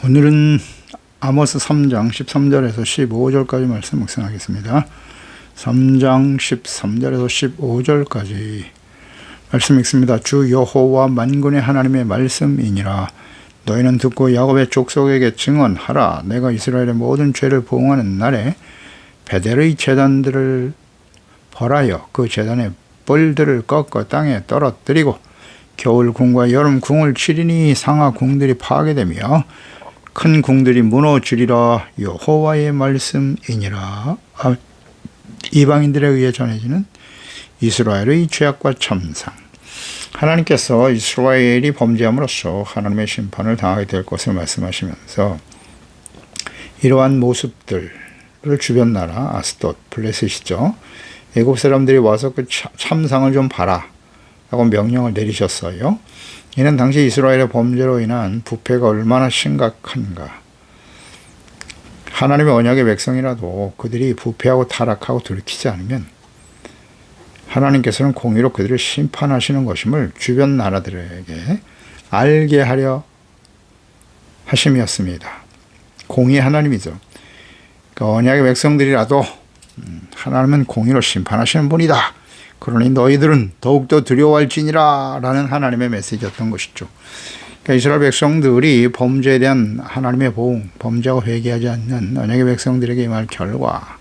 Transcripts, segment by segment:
오늘은 아모스 3장 13절에서 15절까지 말씀 묵상하겠습니다. 3장 13절에서 15절까지 말씀 읽습니다. 주 여호와 만군의 하나님의 말씀이니라. 너희는 듣고 야곱의 족속에게 증언하라. 내가 이스라엘의 모든 죄를 보응하는 날에 베델의 제단들을 벌하여 그 제단의 뿔들을 꺾어 땅에 떨어뜨리고 겨울 궁과 여름 궁을 치리니 상하 궁들이 파괴되며 큰 궁들이 무너지리라. 여호와의 말씀이니라. 이방인들에 의해 전해지는 이스라엘의 죄악과 참상. 하나님께서 이스라엘이 범죄함으로써 하나님의 심판을 당하게 될 것을 말씀하시면서 이러한 모습들을 주변 나라 아스돗, 블레셋이죠. 애굽 사람들이 와서 그 참상을 좀 봐라 라고 명령을 내리셨어요. 이는 당시 이스라엘의 범죄로 인한 부패가 얼마나 심각한가. 하나님의 언약의 백성이라도 그들이 부패하고 타락하고 돌이키지 않으면 하나님께서는 공의로 그들을 심판하시는 것임을 주변 나라들에게 알게 하려 하심이었습니다. 공의 하나님이죠. 그러니까 언약의 백성들이라도 하나님은 공의로 심판하시는 분이다. 그러니 너희들은 더욱더 두려워할지니라 라는 하나님의 메시지였던 것이죠. 그러니까 이스라엘 백성들이 범죄에 대한 하나님의 보응, 범죄하고 회개하지 않는 언약의 백성들에게 임할 결과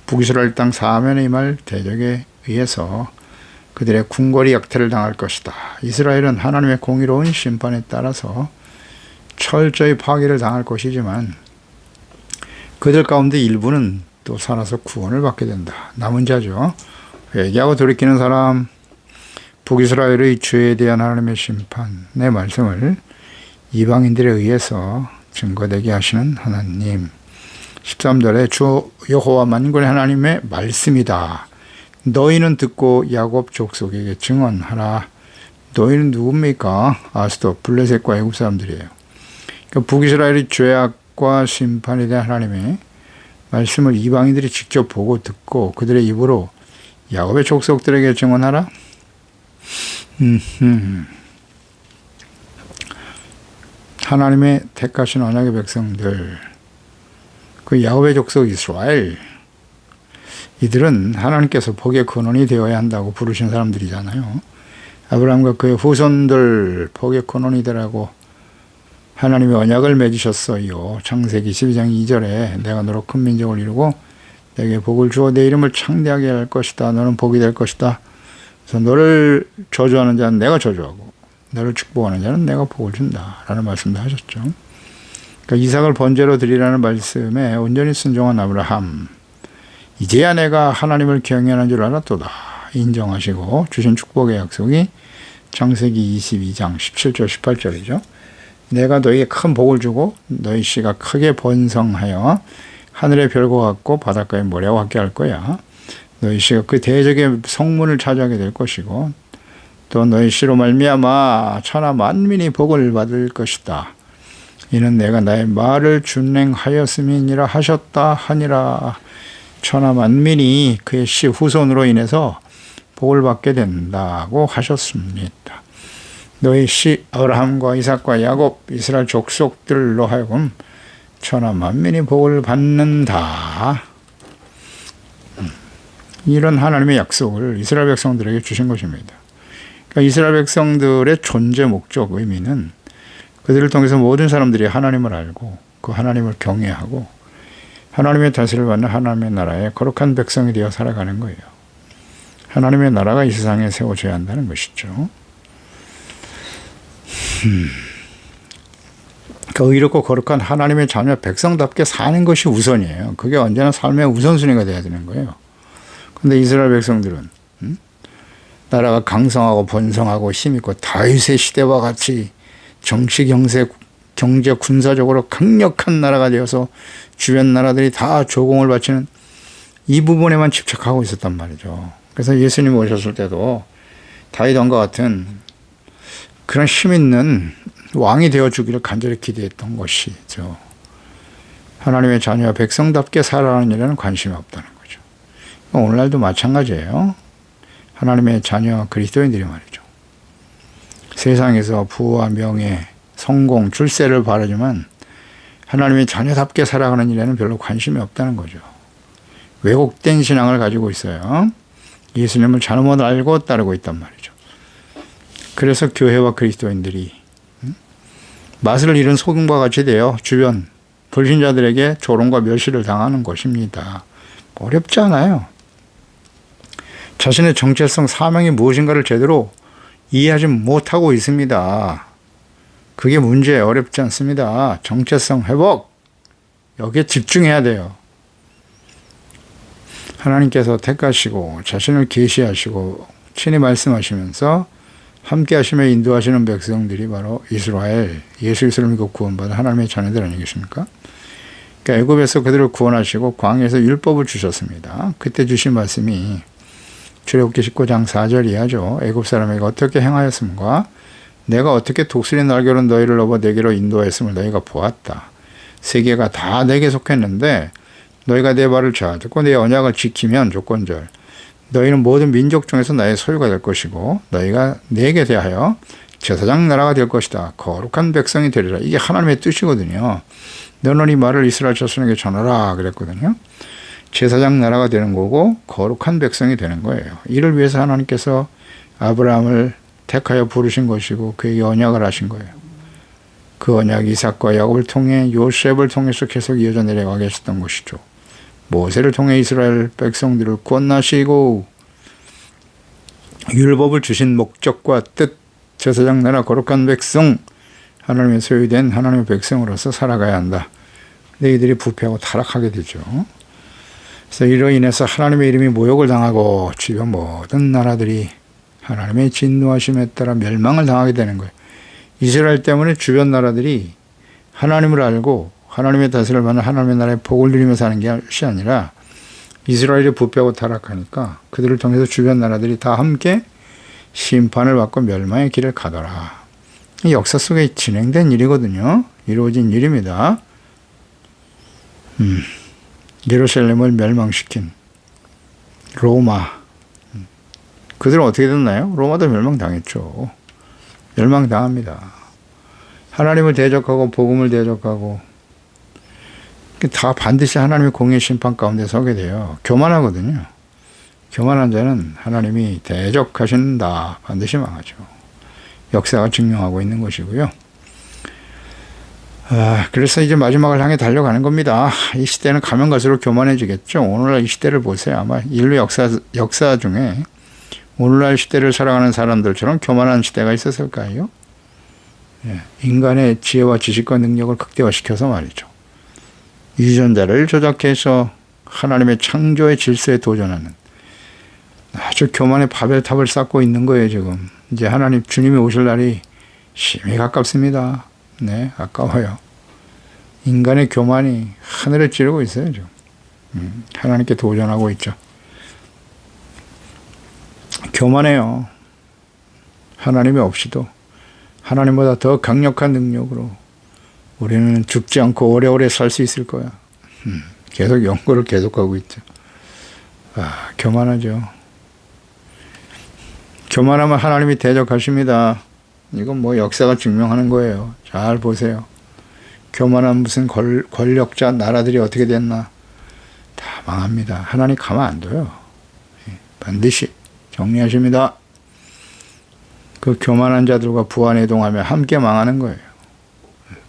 북이스라엘 땅 사면에 임할 대적에 의해서 그들의 궁궐이 약탈을 당할 것이다. 이스라엘은 하나님의 공의로운 심판에 따라서 철저히 파괴를 당할 것이지만 그들 가운데 일부는 또 살아서 구원을 받게 된다. 남은 자죠. 회개하고 돌이키는 사람, 북이스라엘의 죄에 대한 하나님의 심판의 말씀을 이방인들에 의해서 증거되게 하시는 하나님. 13절에 주 여호와 만군의 하나님의 말씀이다. 너희는 듣고 야곱 족속에게 증언하라. 너희는 누굽니까? 아스돗, 블레셋과 애굽 사람들이에요. 그러니까 북이스라엘의 죄악과 심판에 대한 하나님의 말씀을 이방인들이 직접 보고 듣고 그들의 입으로 야곱의 족속들에게 증언하라. 하나님의 택하신 언약의 백성들, 그 야곱의 족속 이스라엘, 이들은 하나님께서 복의 근원이 되어야 한다고 부르신 사람들이잖아요. 아브라함과 그의 후손들 복의 근원이 되라고 하나님의 언약을 맺으셨어요. 창세기 12장 2절에 내가 너로 큰 민족을 이루고 내게 복을 주어 내 이름을 창대하게 할 것이다. 너는 복이 될 것이다. 그래서 너를 저주하는 자는 내가 저주하고 너를 축복하는 자는 내가 복을 준다. 라는 말씀도 하셨죠. 그러니까 이삭을 번제로 드리라는 말씀에 온전히 순종한 아브라함. 이제야 내가 하나님을 경외하는 줄 알았도다. 인정하시고 주신 축복의 약속이 창세기 22장 17절 18절이죠. 내가 너에게 큰 복을 주고 너희 씨가 크게 번성하여 하늘의 별과 같고 바닷가의 모래와 같게 할 거야. 너희 씨가 그 대적의 성문을 차지하게 될 것이고 또 너희 씨로 말미암아 천하 만민이 복을 받을 것이다. 이는 내가 나의 말을 준행하였음이니라 하셨다 하니라. 천하 만민이 그의 씨 후손으로 인해서 복을 받게 된다고 하셨습니다. 너희 씨 아브라함과 이삭과 야곱 이스라엘 족속들로 하여금 천하 만민이 복을 받는다. 이런 하나님의 약속을 이스라엘 백성들에게 주신 것입니다. 그러니까 이스라엘 백성들의 존재 목적 의미는 그들을 통해서 모든 사람들이 하나님을 알고 그 하나님을 경외하고 하나님의 다스림을 받는 하나님의 나라의 거룩한 백성이 되어 살아가는 거예요. 하나님의 나라가 이 세상에 세워져야 한다는 것이죠. 그 의롭고 거룩한 하나님의 자녀 백성답게 사는 것이 우선이에요. 그게 언제나 삶의 우선순위가 돼야 되는 거예요. 그런데 이스라엘 백성들은 나라가 강성하고 번성하고 힘있고 다윗의 시대와 같이 정치, 경제, 군사적으로 강력한 나라가 되어서 주변 나라들이 다 조공을 바치는 이 부분에만 집착하고 있었단 말이죠. 그래서 예수님 오셨을 때도 다윗 왕과 같은 그런 힘있는 왕이 되어주기를 간절히 기대했던 것이죠. 하나님의 자녀와 백성답게 살아가는 일에는 관심이 없다는 거죠. 오늘날도 마찬가지예요. 하나님의 자녀 그리스도인들이 말이죠. 세상에서 부와 명예, 성공, 출세를 바라지만 하나님의 자녀답게 살아가는 일에는 별로 관심이 없다는 거죠. 왜곡된 신앙을 가지고 있어요. 예수님을 잘못 알고 따르고 있단 말이죠. 그래서 교회와 그리스도인들이 맛을 잃은 소금과 같이 되어 주변 불신자들에게 조롱과 멸시를 당하는 것입니다. 어렵지 않아요. 자신의 정체성, 사명이 무엇인가를 제대로 이해하지 못하고 있습니다. 그게 문제예요. 어렵지 않습니다. 정체성 회복, 여기에 집중해야 돼요. 하나님께서 택하시고 자신을 계시하시고 친히 말씀하시면서 함께 하시며 인도하시는 백성들이 바로 이스라엘, 예수 그리스도를 믿고 구원받은 하나님의 자녀들 아니겠습니까? 그러니까 애굽에서 그들을 구원하시고 광야에서 율법을 주셨습니다. 그때 주신 말씀이 출애굽기 19장 4절 이하죠. 애굽 사람에게 어떻게 행하였음과 내가 어떻게 독수리 날개로 너희를 넘어 내게로 인도하였음을 너희가 보았다. 세계가 다 내게 속했는데 너희가 내 말을 잘 듣고 내 언약을 지키면 조건절 너희는 모든 민족 중에서 나의 소유가 될 것이고 너희가 내게 대하여 제사장 나라가 될 것이다. 거룩한 백성이 되리라. 이게 하나님의 뜻이거든요. 너는 이 말을 이스라엘 자손에게 전하라 그랬거든요. 제사장 나라가 되는 거고 거룩한 백성이 되는 거예요. 이를 위해서 하나님께서 아브라함을 택하여 부르신 것이고 그에게 언약을 하신 거예요. 그 언약이 이삭과 야곱을 통해 요셉을 통해서 계속 이어져 내려가게 했었던 것이죠. 모세를 통해 이스라엘 백성들을 구원하시고 율법을 주신 목적과 뜻, 제사장 나라 거룩한 백성, 하나님의 소유된 하나님의 백성으로서 살아가야 한다. 근데 이들이 부패하고 타락하게 되죠. 그래서 이로 인해서 하나님의 이름이 모욕을 당하고 주변 모든 나라들이 하나님의 진노하심에 따라 멸망을 당하게 되는 거예요. 이스라엘 때문에 주변 나라들이 하나님을 알고 하나님의 다스림을 받는 하나님의 나라의 복을 누리며 사는 것이 아니라 이스라엘이 부패하고 타락하니까 그들을 통해서 주변 나라들이 다 함께 심판을 받고 멸망의 길을 가더라. 이 역사 속에 진행된 일이거든요. 이루어진 일입니다. 예루살렘을 멸망시킨 로마. 그들은 어떻게 됐나요? 로마도 멸망당했죠. 멸망당합니다. 하나님을 대적하고 복음을 대적하고 다 반드시 하나님의 공의 심판 가운데 서게 돼요. 교만하거든요. 교만한 자는 하나님이 대적하신다. 반드시 망하죠. 역사가 증명하고 있는 것이고요. 그래서 이제 마지막을 향해 달려가는 겁니다. 이 시대는 가면 갈수록 교만해지겠죠. 오늘날 이 시대를 보세요. 아마 인류 역사 중에 오늘날 시대를 살아가는 사람들처럼 교만한 시대가 있었을까요? 인간의 지혜와 지식과 능력을 극대화시켜서 말이죠. 유전자를 조작해서 하나님의 창조의 질서에 도전하는 아주 교만의 바벨탑을 쌓고 있는 거예요, 지금. 이제 하나님, 주님이 오실 날이 심히 가깝습니다. 네, 아까워요. 인간의 교만이 하늘을 찌르고 있어요, 지금. 하나님께 도전하고 있죠. 교만해요. 하나님이 없이도 하나님보다 더 강력한 능력으로 우리는 죽지 않고 오래오래 살 수 있을 거야. 계속 연구를 계속하고 있죠. 교만하죠. 교만하면 하나님이 대적하십니다. 이건 뭐 역사가 증명하는 거예요. 잘 보세요. 교만한 무슨 권력자 나라들이 어떻게 됐나. 다 망합니다. 하나님 가만 안 둬요. 반드시 정리하십니다. 그 교만한 자들과 부안해동하며 함께 망하는 거예요.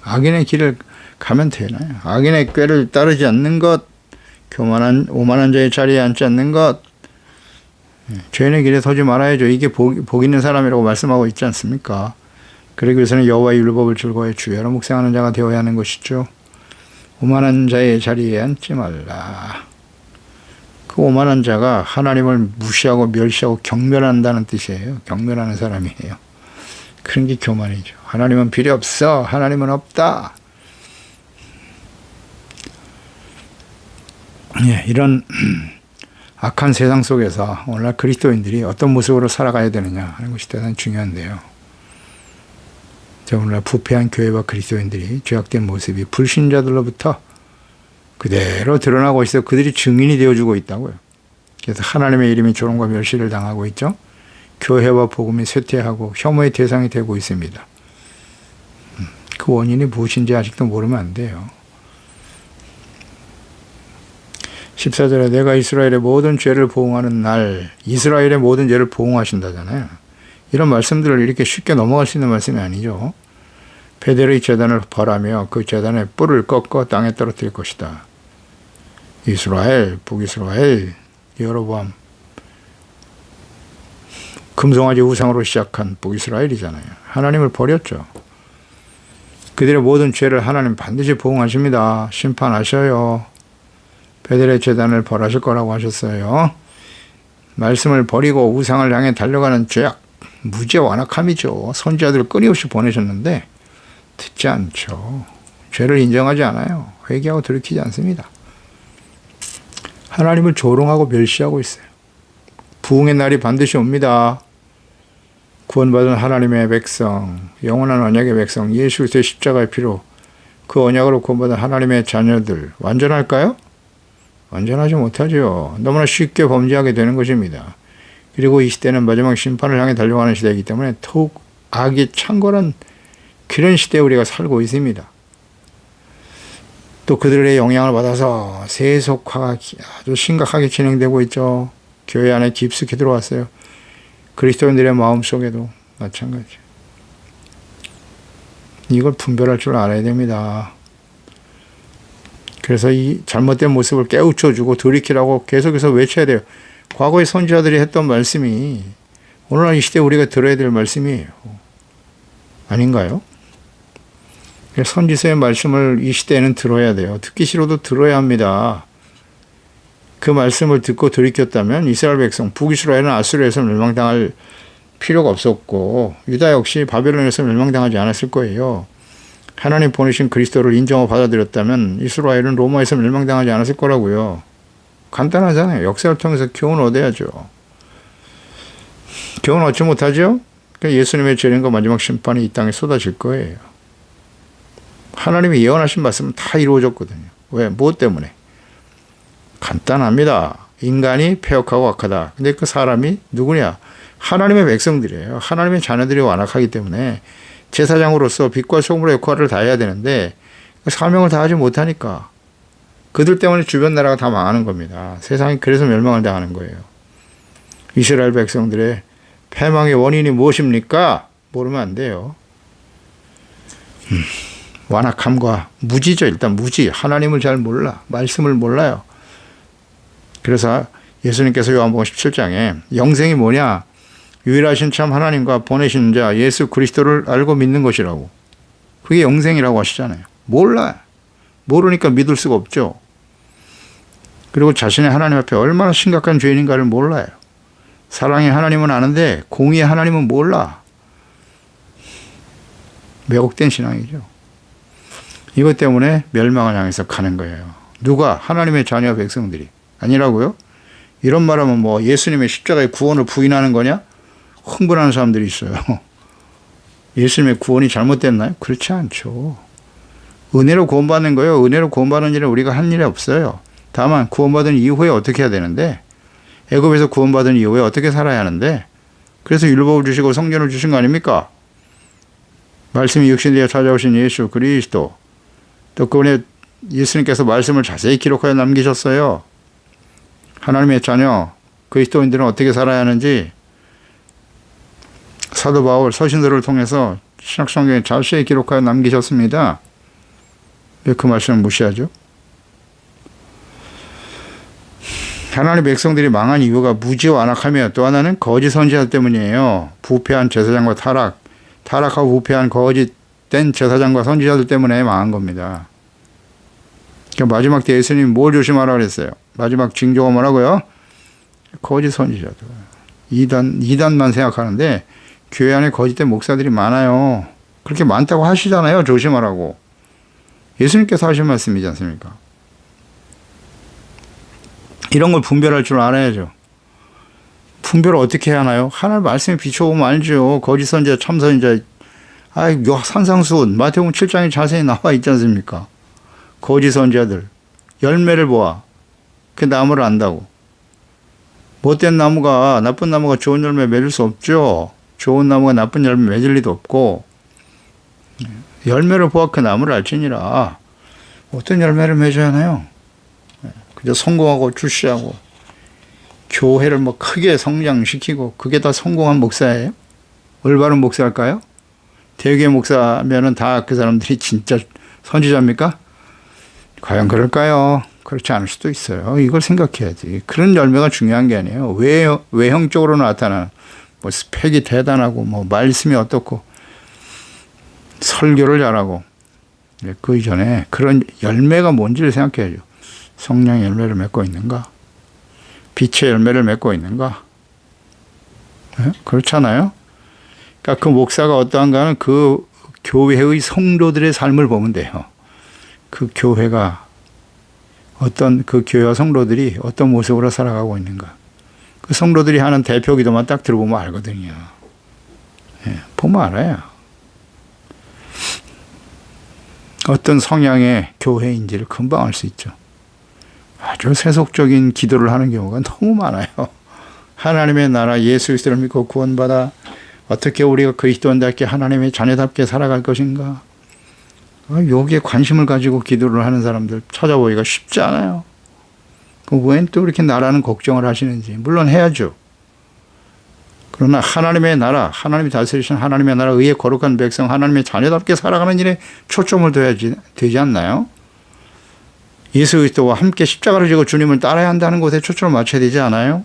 악인의 길을 가면 되나요? 악인의 꾀를 따르지 않는 것, 오만한 자의 자리에 앉지 않는 것, 죄인의 길에 서지 말아야죠. 이게 복 있는 사람이라고 말씀하고 있지 않습니까? 그러기 위해서는 여호와의 율법을 즐거워해 주야로 묵상하는 자가 되어야 하는 것이죠. 오만한 자의 자리에 앉지 말라. 그 오만한 자가 하나님을 무시하고 멸시하고 경멸한다는 뜻이에요. 경멸하는 사람이에요. 그런 게 교만이죠. 하나님은 필요 없어. 하나님은 없다. 이런 악한 세상 속에서 오늘날 그리스도인들이 어떤 모습으로 살아가야 되느냐 하는 것이 대단히 중요한데요. 오늘날 부패한 교회와 그리스도인들이 죄악된 모습이 불신자들로부터 그대로 드러나고 있어요. 그들이 증인이 되어주고 있다고요. 그래서 하나님의 이름이 조롱과 멸시를 당하고 있죠. 교회와 복음이 쇠퇴하고 혐오의 대상이 되고 있습니다. 그 원인이 무엇인지 아직도 모르면 안 돼요. 14절에 내가 이스라엘의 모든 죄를 보응하는 날, 이스라엘의 모든 죄를 보응하신다잖아요. 이런 말씀들을 이렇게 쉽게 넘어갈 수 있는 말씀이 아니죠. 베델의 제단을 벌하며 그 제단의 뿔을 꺾어 땅에 떨어뜨릴 것이다. 이스라엘, 북이스라엘, 여로보암, 금송아지 우상으로 시작한 북이스라엘이잖아요. 하나님을 버렸죠. 그들의 모든 죄를 하나님 반드시 보응하십니다. 심판하셔요. 베델의 제단을 벌하실 거라고 하셨어요. 말씀을 버리고 우상을 향해 달려가는 죄악, 무죄 완악함이죠. 선지자들을 끊임없이 보내셨는데 듣지 않죠. 죄를 인정하지 않아요. 회개하고 돌이키지 않습니다. 하나님을 조롱하고 멸시하고 있어요. 부흥의 날이 반드시 옵니다. 구원받은 하나님의 백성, 영원한 언약의 백성, 예수 그리스도의 십자가의 피로 그 언약으로 구원받은 하나님의 자녀들 완전할까요? 완전하지 못하죠. 너무나 쉽게 범죄하게 되는 것입니다. 그리고 이 시대는 마지막 심판을 향해 달려가는 시대이기 때문에 더욱 악이 창궐한 그런 시대에 우리가 살고 있습니다. 또 그들의 영향을 받아서 세속화가 아주 심각하게 진행되고 있죠. 교회 안에 깊숙이 들어왔어요. 그리스도인들의 마음속에도 마찬가지. 이걸 분별할 줄 알아야 됩니다. 그래서 이 잘못된 모습을 깨우쳐주고 돌이키라고 계속해서 외쳐야 돼요. 과거의 선지자들이 했던 말씀이 오늘날 이 시대에 우리가 들어야 될 말씀이에요. 아닌가요? 선지서의 말씀을 이 시대에는 들어야 돼요. 듣기 싫어도 들어야 합니다. 그 말씀을 듣고 돌이켰다면 이스라엘 백성, 북이스라엘은 아수르에서 멸망당할 필요가 없었고 유다 역시 바벨론에서 멸망당하지 않았을 거예요. 하나님 보내신 그리스도를 인정하고 받아들였다면 이스라엘은 로마에서 멸망당하지 않았을 거라고요. 간단하잖아요. 역사를 통해서 교훈을 얻어야죠. 교훈을 얻지 못하죠? 예수님의 재림과 마지막 심판이 이 땅에 쏟아질 거예요. 하나님이 예언하신 말씀은 다 이루어졌거든요. 왜? 무엇 때문에? 간단합니다. 인간이 패역하고 악하다. 근데 그 사람이 누구냐? 하나님의 백성들이에요. 하나님의 자녀들이 완악하기 때문에 제사장으로서 빛과 소금의 역할을 다해야 되는데 사명을 다하지 못하니까 그들 때문에 주변 나라가 다 망하는 겁니다. 세상이 그래서 멸망을 당하는 거예요. 이스라엘 백성들의 패망의 원인이 무엇입니까? 모르면 안 돼요. 완악함과 무지죠. 일단 무지. 하나님을 잘 몰라. 말씀을 몰라요. 그래서 예수님께서 요한복음 17장에 영생이 뭐냐? 유일하신 참 하나님과 보내신 자 예수 그리스도를 알고 믿는 것이라고. 그게 영생이라고 하시잖아요. 몰라요. 모르니까 믿을 수가 없죠. 그리고 자신의 하나님 앞에 얼마나 심각한 죄인인가를 몰라요. 사랑의 하나님은 아는데 공의의 하나님은 몰라. 왜곡된 신앙이죠. 이것 때문에 멸망을 향해서 가는 거예요. 누가? 하나님의 자녀 백성들이. 아니라고요? 이런 말하면 뭐 예수님의 십자가의 구원을 부인하는 거냐? 흥분하는 사람들이 있어요. 예수님의 구원이 잘못됐나요? 그렇지 않죠. 은혜로 구원받는 거예요. 은혜로 구원받는 일은 우리가 한 일이 없어요. 다만 구원받은 이후에 어떻게 해야 되는데 애굽에서 구원받은 이후에 어떻게 살아야 하는데 그래서 율법을 주시고 성전을 주신 거 아닙니까? 말씀이 육신되어 찾아오신 예수 그리스도 또 그분의 예수님께서 말씀을 자세히 기록하여 남기셨어요. 하나님의 자녀 그리스도인들은 어떻게 살아야 하는지 사도 바울 서신들을 통해서 신약성경에 자세히 기록하여 남기셨습니다. 왜 그 말씀을 무시하죠? 하나님 백성들이 망한 이유가 무지와 완악하며 또 하나는 거짓 선지자 때문이에요. 부패한 제사장과 타락하고 부패한 거짓된 제사장과 선지자들 때문에 망한 겁니다. 그러니까 마지막 때 예수님이 뭘 조심하라고 그랬어요? 마지막 징조가 뭐라고요? 거짓 선지자들. 이단만 생각하는데 교회 안에 거짓된 목사들이 많아요. 그렇게 많다고 하시잖아요. 조심하라고. 예수님께서 하신 말씀이지 않습니까? 이런 걸 분별할 줄 알아야죠. 분별을 어떻게 해야 하나요? 하나님 말씀에 비춰보면 알죠. 거짓 선지자, 참 선지자. 산상수훈 마태복음 7장에 자세히 나와 있지 않습니까? 거짓 선지자들. 열매를 보아. 그 나무를 안다고. 못된 나무가, 나쁜 나무가 좋은 열매 맺을 수 없죠. 좋은 나무가 나쁜 열매 맺을 리도 없고. 열매를 보아 그 나무를 알지니라. 어떤 열매를 맺어야 하나요? 그저 성공하고 출세하고 교회를 뭐 크게 성장시키고 그게 다 성공한 목사예요? 올바른 목사일까요? 대개 목사면은 다 그 사람들이 진짜 선지자입니까? 과연 그럴까요? 그렇지 않을 수도 있어요. 이걸 생각해야지. 그런 열매가 중요한 게 아니에요. 외형적으로 나타나는 뭐 스펙이 대단하고 뭐 말씀이 어떻고 설교를 잘하고 그 이전에 그런 열매가 뭔지를 생각해야죠. 성령의 열매를 맺고 있는가? 빛의 열매를 맺고 있는가? 네? 그렇잖아요. 그러니까 그 목사가 어떠한가는 그 교회의 성도들의 삶을 보면 돼요. 그 교회가 그 교회와 성도들이 어떤 모습으로 살아가고 있는가. 그 성도들이 하는 대표 기도만 딱 들어보면 알거든요. 네, 보면 알아요. 어떤 성향의 교회인지를 금방 알 수 있죠. 아주 세속적인 기도를 하는 경우가 너무 많아요. 하나님의 나라 예수 그리스도를 믿고 구원받아 어떻게 우리가 그리스도인답게 하나님의 자녀답게 살아갈 것인가. 여기에 관심을 가지고 기도를 하는 사람들 찾아보기가 쉽지 않아요. 웬 또 이렇게 나라는 걱정을 하시는지. 물론 해야죠. 그러나 하나님의 나라, 하나님이 다스리신 하나님의 나라, 의의 거룩한 백성, 하나님의 자녀답게 살아가는 일에 초점을 둬야지 되지 않나요? 예수 그리스도와 함께 십자가를 지고 주님을 따라야 한다는 것에 초점을 맞춰야 되지 않아요?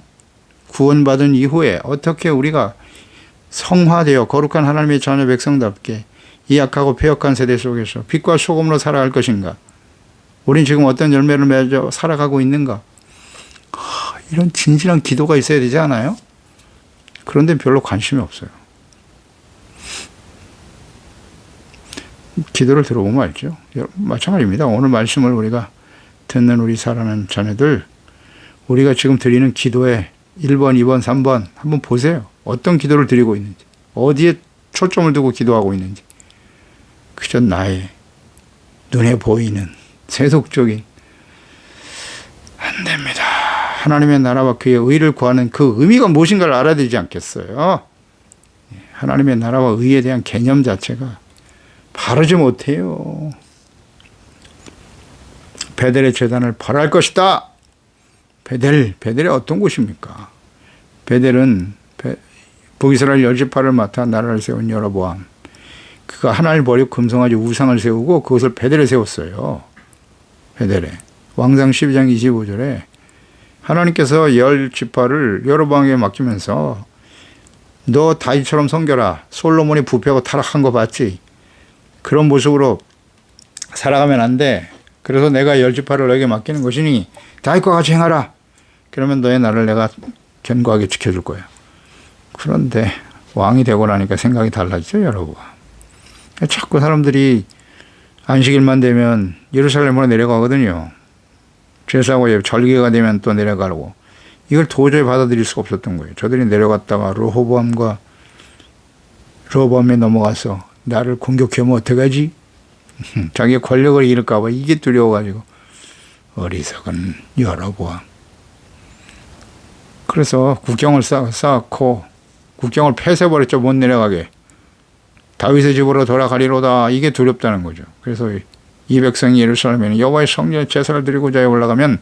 구원받은 이후에 어떻게 우리가 성화되어 거룩한 하나님의 자녀 백성답게 이 약하고 패역한 세대 속에서 빛과 소금으로 살아갈 것인가? 우린 지금 어떤 열매를 맺어 살아가고 있는가? 이런 진실한 기도가 있어야 되지 않아요? 그런데 별로 관심이 없어요. 기도를 들어보면 알죠. 마찬가지입니다. 오늘 말씀을 우리가 듣는 우리 사랑하는 자녀들, 우리가 지금 드리는 기도의 1번, 2번, 3번 한번 보세요. 어떤 기도를 드리고 있는지, 어디에 초점을 두고 기도하고 있는지. 그저 나의 눈에 보이는 세속적인, 안 됩니다. 하나님의 나라와 그의 의를 구하는 그 의미가 무엇인가를 알아야 되지 않겠어요? 하나님의 나라와 의에 대한 개념 자체가 바르지 못해요. 베델의 재단을 벌할 것이다. 베델이 어떤 곳입니까? 베델은 북이스라엘 열지파를 맡아 나라를 세운 여로보암. 그가 하나님을 버리고 금송아지 우상을 세우고 그것을 베델에 세웠어요. 베델에. 왕상 12장 25절에 하나님께서 열 지파를 여로보암에게 맡기면서 너 다윗처럼 섬겨라. 솔로몬이 부패하고 타락한 거 봤지? 그런 모습으로 살아가면 안 돼. 그래서 내가 열 지파를 너에게 맡기는 것이니 다윗과 같이 행하라. 그러면 너의 나라를 내가 견고하게 지켜줄 거야. 그런데 왕이 되고 나니까 생각이 달라지죠, 여러분. 자꾸 사람들이 안식일만 되면 예루살렘으로 내려가거든요. 제사고 절기가 되면 또 내려가고. 이걸 도저히 받아들일 수가 없었던 거예요. 저들이 내려갔다가 르호보암에 넘어가서 나를 공격하면 어떡하지? 자기의 권력을 잃을까 봐 이게 두려워가지고 어리석은 여로보암. 그래서 국경을 쌓고 국경을 폐쇄버렸죠. 못 내려가게. 다윗의 집으로 돌아가리로다. 이게 두렵다는 거죠. 그래서 이 백성이 예루살렘에는 여호와의 성전에 제사를 드리고자 올라가면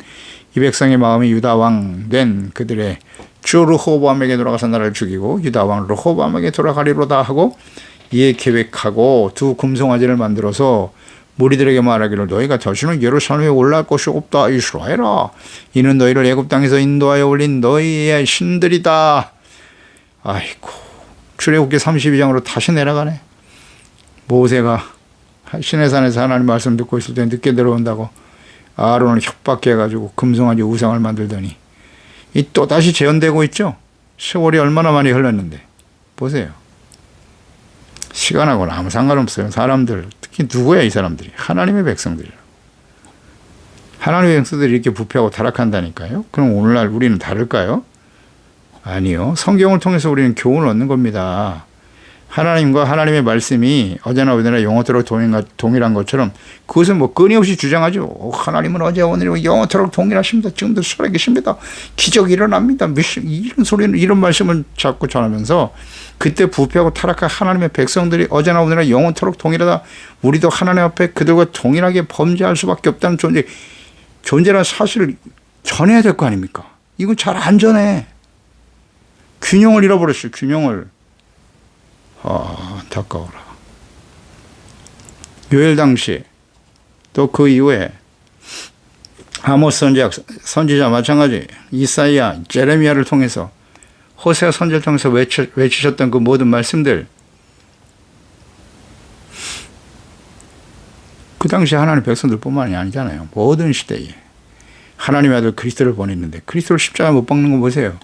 이 백성의 마음이 유다 왕 된 그들의 주 르호보암에게 돌아가서 나라를 죽이고 유다 왕 르호보암에게 돌아가리로다 하고 이에 계획하고 두 금송아지를 만들어서 무리들에게 말하기를 너희가 다시는 예루살렘에 올라갈 것이 없다. 이스라엘아, 이는 너희를 애굽 땅에서 인도하여 올린 너희의 신들이다. 아이고, 출애굽기 32장으로 다시 내려가네. 모세가 시내산에서 하나님 말씀 듣고 있을 때 늦게 들어온다고 아론을 협박해가지고 금송아지 우상을 만들더니 이 또다시 재현되고 있죠. 세월이 얼마나 많이 흘렀는데 보세요. 시간하고는 아무 상관없어요. 사람들, 특히 누구야 이 사람들이? 하나님의 백성들이에요. 하나님의 백성들이 이렇게 부패하고 타락한다니까요. 그럼 오늘날 우리는 다를까요? 아니요. 성경을 통해서 우리는 교훈을 얻는 겁니다. 하나님과 하나님의 말씀이 어제나 오늘나 영원토록 동일한 것처럼 그것은 뭐 끊임없이 주장하죠. 하나님은 어제 오늘 영원토록 동일하십니다. 지금도 살아계십니다. 기적이 일어납니다. 이런 소리는, 이런 말씀을 자꾸 전하면서 그때 부패하고 타락한 하나님의 백성들이 어제나 오늘나 영원토록 동일하다. 우리도 하나님 앞에 그들과 동일하게 범죄할 수밖에 없다는 존재라는 사실을 전해야 될 거 아닙니까? 이건 잘 안 전해. 균형을 잃어버렸어요. 균형을. 안타까워라. 요엘 당시 또 그 이후에 아모스 선지자 마찬가지, 이사야, 제레미야를 통해서, 호세아 선지자를 통해서 외치셨던 그 모든 말씀들, 그 당시 하나님의 백성들뿐만이 아니잖아요. 모든 시대에 하나님의 아들 그리스도를 보냈는데 그리스도를 십자가에 못 박는 거 보세요.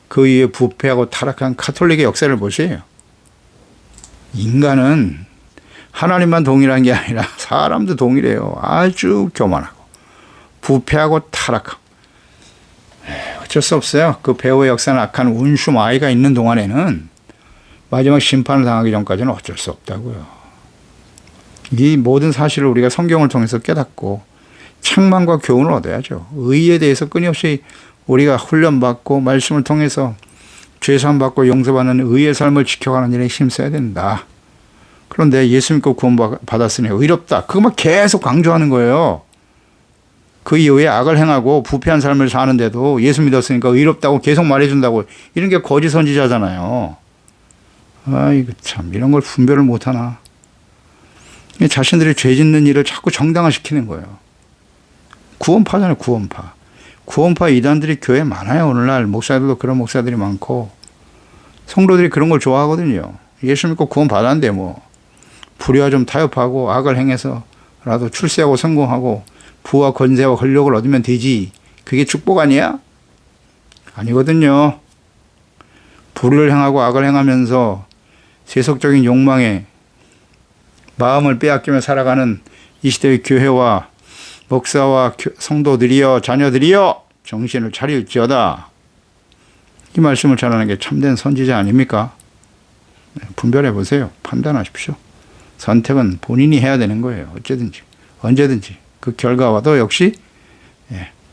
그 이후에 부패하고 타락한 가톨릭의 역사를 보세요. 인간은 하나님만 동일한 게 아니라 사람도 동일해요. 아주 교만하고 부패하고 타락하고. 어쩔 수 없어요. 그 배후의 역사는 악한 운수 마이가 있는 동안에는 마지막 심판을 당하기 전까지는 어쩔 수 없다고요. 이 모든 사실을 우리가 성경을 통해서 깨닫고 책망과 교훈을 얻어야죠. 의에 대해서 끊임없이 우리가 훈련받고 말씀을 통해서 죄사함받고 용서받는 의의 삶을 지켜가는 일에 힘써야 된다. 그런데 예수 믿고 구원받았으니 의롭다. 그것만 계속 강조하는 거예요. 그 이후에 악을 행하고 부패한 삶을 사는데도 예수 믿었으니까 의롭다고 계속 말해준다고. 이런 게 거짓 선지자잖아요. 아이고 참, 이런 걸 분별을 못하나. 자신들이 죄 짓는 일을 자꾸 정당화시키는 거예요. 구원파잖아요. 구원파. 구원파 이단들이 교회에 많아요. 오늘날 목사들도 그런 목사들이 많고 성도들이 그런 걸 좋아하거든요. 예수 믿고 구원받았는데 뭐 불의와 좀 타협하고 악을 행해서라도 출세하고 성공하고 부와 권세와 권력을 얻으면 되지. 그게 축복 아니야? 아니거든요. 불의를 행하고 악을 행하면서 세속적인 욕망에 마음을 빼앗기며 살아가는 이 시대의 교회와 목사와 성도들이여, 자녀들이여, 정신을 차릴지어다. 이 말씀을 전하는 게 참된 선지자 아닙니까? 분별해 보세요. 판단하십시오. 선택은 본인이 해야 되는 거예요. 어쨌든지 언제든지 그 결과와도 역시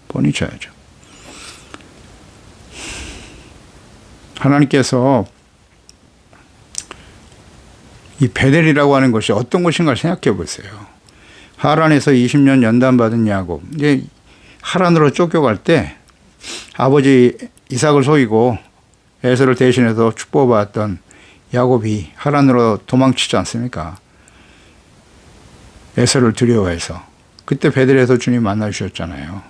본인이 져야죠. 하나님께서 이 베델이라고 하는 것이 어떤 것인가를 생각해 보세요. 하란에서 20년 연단받은 야곱, 이제 하란으로 쫓겨갈 때 아버지 이삭을 속이고 에서를 대신해서 축복받았던 야곱이 하란으로 도망치지 않습니까? 에서를 두려워해서. 그때 베델에서 주님 만나 주셨잖아요.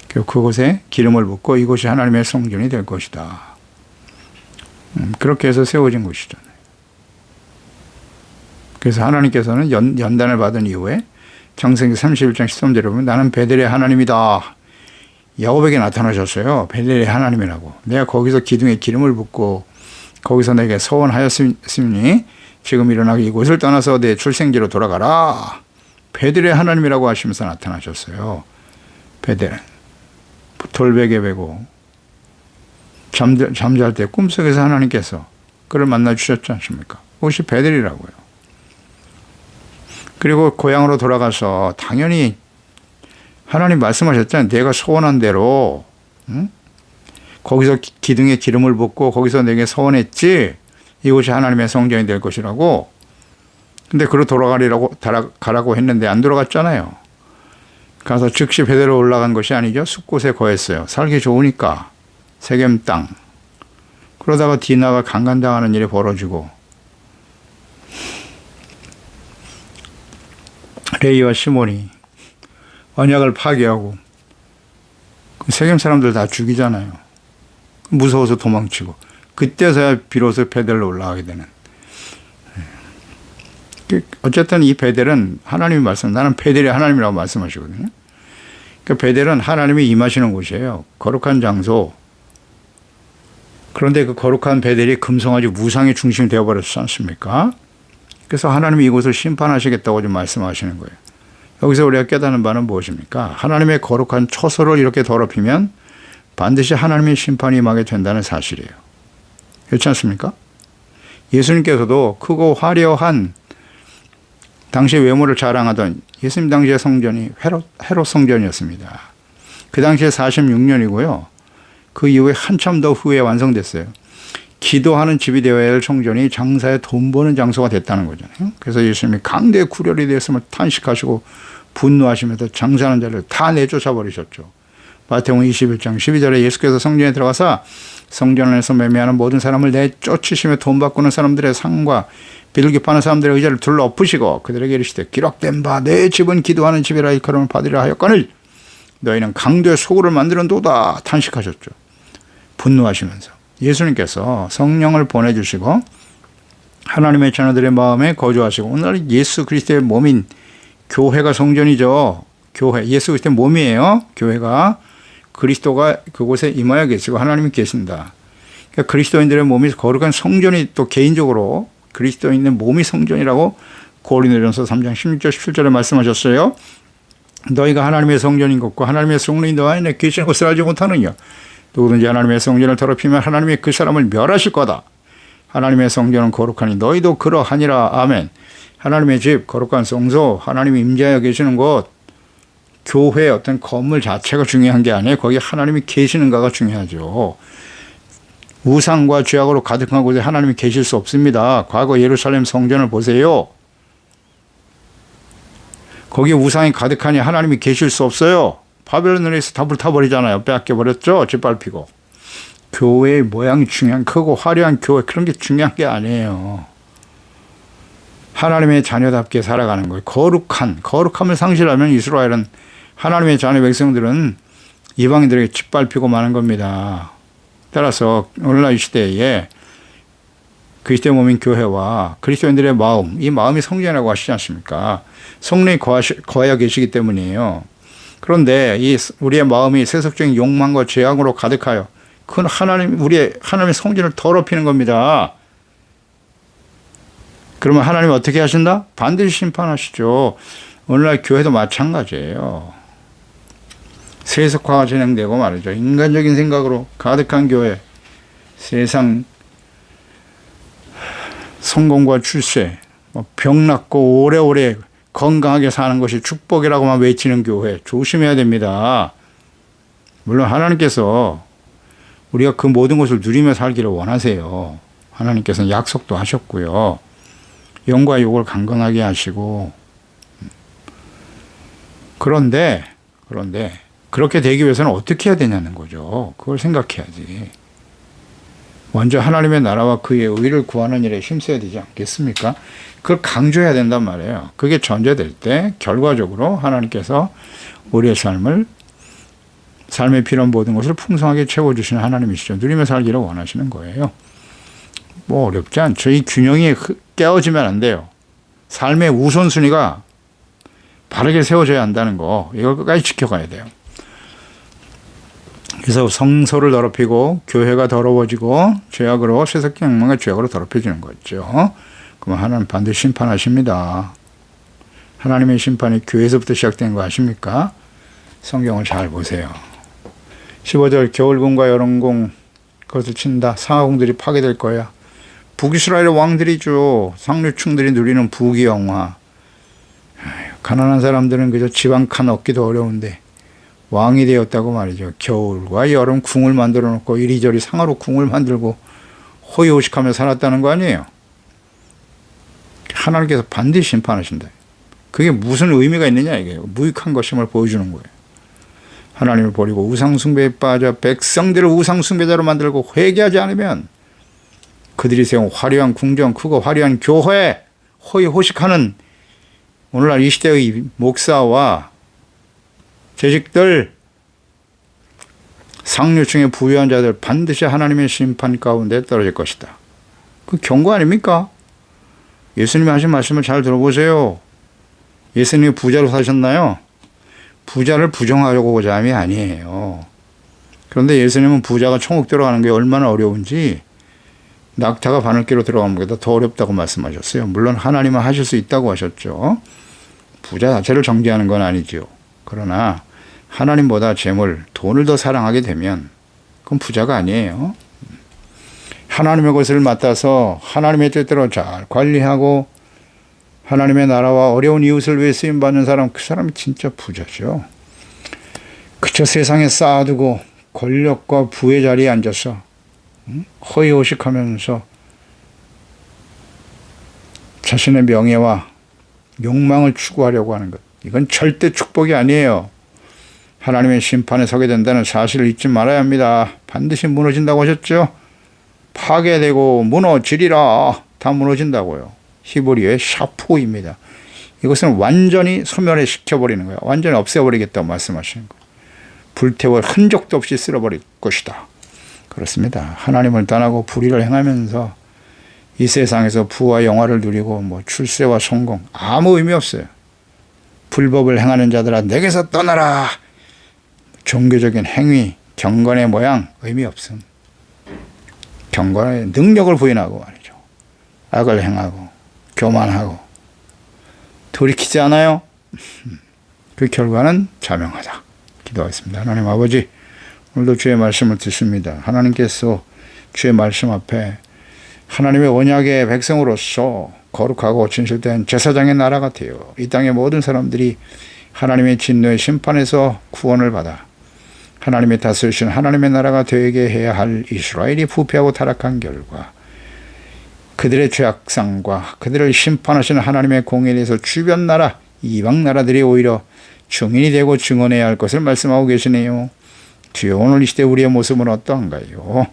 그곳에 기름을 붓고 이곳이 하나님의 성전이 될 것이다. 그렇게 해서 세워진 곳이잖아요. 그래서 하나님께서는 연단을 받은 이후에 창세기 31장 13절에 보면 나는 베델의 하나님이다. 야곱에게 나타나셨어요. 베델의 하나님이라고. 내가 거기서 기둥에 기름을 붓고 거기서 내게 서원하였으니 지금 일어나고 이곳을 떠나서 내 출생지로 돌아가라. 베델의 하나님이라고 하시면서 나타나셨어요. 베델. 돌베개 베고 잠잘 때 꿈속에서 하나님께서 그를 만나 주셨지 않습니까? 그것이 베델이라고요. 그리고 고향으로 돌아가서 당연히 하나님 말씀하셨잖아요. 내가 소원한 대로 거기서 기둥에 기름을 붓고 거기서 내게 서원했지. 이곳이 하나님의 성전이 될 것이라고. 근데 그로 가라고 했는데 안 돌아갔잖아요. 가서 즉시 베델로 올라간 것이 아니죠. 숲곳에 거했어요. 살기 좋으니까. 세겜 땅. 그러다가 디나가 강간당하는 일이 벌어지고 레이와 시몬이 언약을 파괴하고 세겜 사람들 다 죽이잖아요. 무서워서 도망치고 그때서야 비로소 베델로 올라가게 되는. 어쨌든 이 베델은 하나님이 나는 베델이 하나님이라고 말씀하시거든요. 그러니까 베델은 하나님이 임하시는 곳이에요. 거룩한 장소. 그런데 그 거룩한 베델이 금송아지 무상의 중심이 되어버렸지 않습니까? 그래서 하나님이 이곳을 심판하시겠다고 좀 말씀하시는 거예요. 여기서 우리가 깨닫는 바는 무엇입니까? 하나님의 거룩한 초소를 이렇게 더럽히면 반드시 하나님의 심판이 임하게 된다는 사실이에요. 그렇지 않습니까? 예수님께서도 크고 화려한 당시 외모를 자랑하던 예수님 당시의 성전이 헤롯 성전이었습니다. 그 당시에 46년이고요. 그 이후에 한참 더 후에 완성됐어요. 기도하는 집이 되어야 할 성전이 장사에 돈 버는 장소가 됐다는 거잖아요. 그래서 예수님이 강대 구렬이 되었음을 탄식하시고 분노하시면서 장사하는 자를 다 내쫓아 버리셨죠. 마태복음 21장 12절에 예수께서 성전에 들어가서 성전 안에서 매매하는 모든 사람을 내쫓으시며 돈 바꾸는 사람들의 상과 비둘기 파는 사람들의 의자를 둘러 엎으시고 그들에게 이르시되 기록된 바 내 집은 기도하는 집이라 일컬음을 받으리라 하였거늘 너희는 강도의 소굴을 만드는도다 탄식하셨죠. 분노하시면서 예수님께서 성령을 보내주시고 하나님의 자녀들의 마음에 거주하시고 오늘 예수 그리스도의 몸인 교회가 성전이죠. 교회, 예수 그리스도의 몸이에요. 교회가 그리스도가 그곳에 임하여 계시고 하나님이 계신다. 그러니까 그리스도인들의 몸이 거룩한 성전이 또 개인적으로 그리스도인의 몸이 성전이라고 고린도전서 3장 16절 17절에 말씀하셨어요. 너희가 하나님의 성전인 것과 하나님의 성령이 너 안에 계시는 것을 알지 못하느냐. 누구든지 하나님의 성전을 더럽히면 하나님이 그 사람을 멸하실 거다. 하나님의 성전은 거룩하니 너희도 그러하니라. 아멘. 하나님의 집, 거룩한 성소, 하나님이 임재하여 계시는 곳, 교회의 어떤 건물 자체가 중요한 게 아니에요. 거기 하나님이 계시는가가 중요하죠. 우상과 죄악으로 가득한 곳에 하나님이 계실 수 없습니다. 과거 예루살렘 성전을 보세요. 거기에 우상이 가득하니 하나님이 계실 수 없어요. 바벨론에서 다 불타버리잖아요. 빼앗겨버렸죠. 짓밟히고. 교회의 모양이 중요한, 크고 화려한 교회, 그런 게 중요한 게 아니에요. 하나님의 자녀답게 살아가는 거예요. 거룩함을 상실하면 이스라엘은, 하나님의 자녀 백성들은 이방인들에게 짓밟히고 마는 겁니다. 따라서 오늘날 이 시대에 그리스도의 몸인 교회와 그리스도인들의 마음, 이 마음이 성전이라고 하시지 않습니까? 성령이 거하여 계시기 때문이에요. 그런데 이 우리의 마음이 세속적인 욕망과 죄악으로 가득하여 그건 하나님의 성전을 더럽히는 겁니다. 그러면 하나님 어떻게 하신다? 반드시 심판하시죠. 오늘날 교회도 마찬가지예요. 세속화가 진행되고 말이죠. 인간적인 생각으로 가득한 교회, 세상 성공과 출세, 병 낫고 오래오래 건강하게 사는 것이 축복이라고만 외치는 교회, 조심해야 됩니다. 물론 하나님께서 우리가 그 모든 것을 누리며 살기를 원하세요. 하나님께서는 약속도 하셨고요. 영과 육을 강건하게 하시고, 그런데 그렇게 되기 위해서는 어떻게 해야 되냐는 거죠. 그걸 생각해야지. 먼저 하나님의 나라와 그의 의를 구하는 일에 힘써야 되지 않겠습니까? 그걸 강조해야 된단 말이에요. 그게 전제될 때 결과적으로 하나님께서 우리의 삶에 필요한 모든 것을 풍성하게 채워주시는 하나님이시죠. 누리며 살기를 원하시는 거예요. 뭐 어렵지 않죠. 이 균형이 깨어지면 안 돼요. 삶의 우선순위가 바르게 세워져야 한다는 거, 이걸 끝까지 지켜가야 돼요. 그래서 성소를 더럽히고 교회가 더러워지고 죄악으로, 세속적 욕망과 죄악으로 더럽혀지는 거죠. 그럼 하나님 반드시 심판하십니다. 하나님의 심판이 교회에서부터 시작된 거 아십니까? 성경을 잘 보세요. 15절 겨울궁과 여름궁 그것을 친다. 상하궁들이 파괴될 거야. 북이스라엘의 왕들이죠. 상류층들이 누리는 부귀영화. 가난한 사람들은 그저 집 한 칸 얻기도 어려운데 왕이 되었다고 말이죠. 겨울과 여름 궁을 만들어 놓고 이리저리 상하로 궁을 만들고 호의호식하며 살았다는 거 아니에요. 하나님께서 반드시 심판하신다. 그게 무슨 의미가 있느냐 이게 무익한 것임을 보여주는 거예요. 하나님을 버리고 우상숭배에 빠져 백성들을 우상숭배자로 만들고 회개하지 않으면 그들이 세운 화려한 궁전, 크고 화려한 교회, 호의호식하는 오늘날 이 시대의 목사와 재직들, 상류층의 부유한 자들 반드시 하나님의 심판 가운데 떨어질 것이다. 그 경고 아닙니까? 예수님이 하신 말씀을 잘 들어보세요. 예수님이 부자로 사셨나요? 부자를 부정하려고자 함이 아니에요. 그런데 예수님은 부자가 천국 들어가는 게 얼마나 어려운지 낙타가 바늘기로 들어가는 것보다 더 어렵다고 말씀하셨어요. 물론 하나님은 하실 수 있다고 하셨죠. 부자 자체를 정죄하는 건 아니죠. 그러나 하나님보다 재물, 돈을 더 사랑하게 되면 그건 부자가 아니에요. 하나님의 것을 맡아서 하나님의 뜻대로 잘 관리하고 하나님의 나라와 어려운 이웃을 위해 쓰임받는 사람, 그 사람이 진짜 부자죠. 그저 세상에 쌓아두고 권력과 부의 자리에 앉아서 허위호식하면서 자신의 명예와 욕망을 추구하려고 하는 것, 이건 절대 축복이 아니에요. 하나님의 심판에 서게 된다는 사실을 잊지 말아야 합니다. 반드시 무너진다고 하셨죠. 파괴되고 무너지리라. 다 무너진다고요. 히브리어의 샤푸입니다. 이것은 완전히 소멸시켜버리는 거예요. 완전히 없애버리겠다고 말씀하시는 거예요. 불태워 흔적도 없이 쓸어버릴 것이다. 그렇습니다. 하나님을 떠나고 불의를 행하면서 이 세상에서 부와 영화를 누리고 출세와 성공 아무 의미 없어요. 불법을 행하는 자들아 내게서 떠나라. 종교적인 행위, 경건의 모양 의미 없음. 경건의 능력을 부인하고 말이죠. 악을 행하고 교만하고 돌이키지 않아요. 그 결과는 자명하다. 기도하겠습니다. 하나님 아버지, 오늘도 주의 말씀을 듣습니다. 하나님께서 주의 말씀 앞에 하나님의 언약의 백성으로서 거룩하고 진실된 제사장의 나라 같아요. 이 땅의 모든 사람들이 하나님의 진노의 심판에서 구원을 받아 하나님의 다스리신 하나님의 나라가 되게 해야 할 이스라엘이 부패하고 타락한 결과 그들의 죄악상과 그들을 심판하시는 하나님의 공의에 대해서 주변 나라, 이방 나라들이 오히려 증인이 되고 증언해야 할 것을 말씀하고 계시네요. 주여, 오늘 이 시대 우리의 모습은 어떠한가요?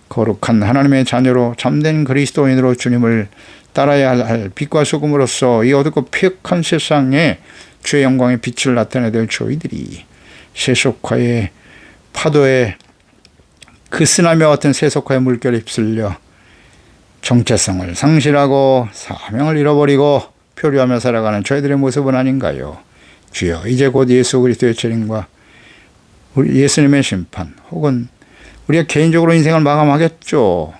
거룩한 하나님의 자녀로 참된 그리스도인으로 주님을 따라야 할 빛과 소금으로서 이 어둡고 폐역한 세상에 주의 영광의 빛을 나타내야 될 저희들이 세속화의 파도에 그 쓰나미와 같은 세속화의 물결에 휩쓸려 정체성을 상실하고 사명을 잃어버리고 표류하며 살아가는 저희들의 모습은 아닌가요? 주여, 이제 곧 예수 그리스도의 재림과 우리 예수님의 심판 혹은 우리가 개인적으로 인생을 마감하겠죠.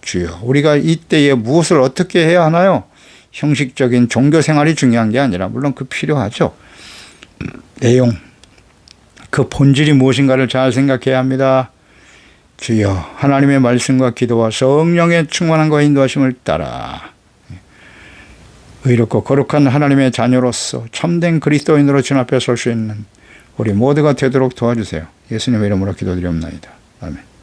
주여, 우리가 이때에 무엇을 어떻게 해야 하나요? 형식적인 종교 생활이 중요한 게 아니라 물론 그 필요하죠. 내용, 그 본질이 무엇인가를 잘 생각해야 합니다. 주여, 하나님의 말씀과 기도와 성령의 충만함과 인도하심을 따라 의롭고 거룩한 하나님의 자녀로서 참된 그리스도인으로 주 앞에 설 수 있는 우리 모두가 되도록 도와주세요. 예수님의 이름으로 기도드리옵나이다. 아멘.